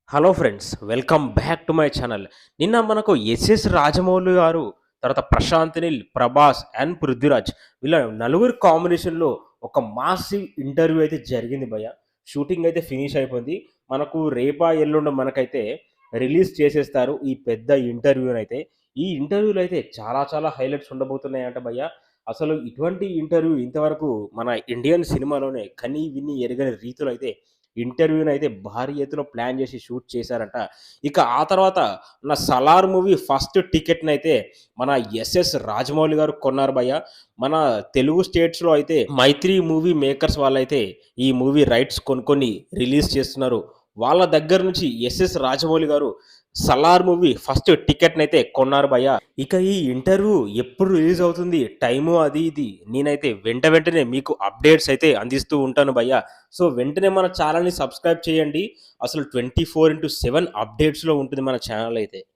Hello friends, welcome back to my channel. నిన్న మనకు SS Rajamouli గారు, తర్వాత ప్రశాంత్ నీల్, ప్రభాస్ అండ్ పృథ్వీరాజ్ వీళ్ళ నలుగురు కాంబినేషన్‌లో ఒక మాసివ్ ఇంటర్వ్యూ అయితే జరిగింది భయ్య. షూటింగ్ అయితే ఫినిష్ అయిపోయింది. మనకు రేపా, ఎల్లుండో మనకైతే రిలీజ్ చేసేస్తారు ఈ పెద్ద ఇంటర్వ్యూనైతే. ఈ ఇంటర్వ్యూలో అయితే చాలా చాలా హైలైట్స్ ఉండబోతున్నాయంట భయ్య. అసలు ఇటువంటి ఇంటర్వ్యూ ఇంతవరకు మన ఇండియన్ సినిమాలోనే కని విని ఎరగని రీతిలో అయితే ఇంటర్వ్యూనైతే భారీ ఎత్తులో ప్లాన్ చేసి షూట్ చేశారంట. ఇక ఆ తర్వాత మన 'సలార్' మూవీ ఫస్ట్ టికెట్‌నైతే మన ఎస్ఎస్ రాజమౌళి గారు కొన్నారు భయ్య. మన తెలుగు స్టేట్స్‌లో అయితే మైత్రి మూవీ మేకర్స్ వాళ్ళైతే ఈ మూవీ రైట్స్ కొనుక్కొని రిలీజ్ చేస్తున్నారు. వాళ్ళ దగ్గర నుంచి ఎస్ఎస్ రాజమౌళి గారు 'సలార్' మూవీ ఫస్ట్ టికెట్‌నైతే కొన్నారు భయ్య. ఇక ఈ ఇంటర్వ్యూ ఎప్పుడు రిలీజ్ అవుతుంది, టైము అది ఇది నేనైతే వెంటనే మీకు అప్డేట్స్ అయితే అందిస్తూ ఉంటాను భయ్య. సో, వెంటనే మన ఛానెల్‌ని సబ్స్క్రైబ్ చేయండి. అసలు 24/7 అప్డేట్స్‌లో ఉంటుంది మన ఛానెల్ అయితే.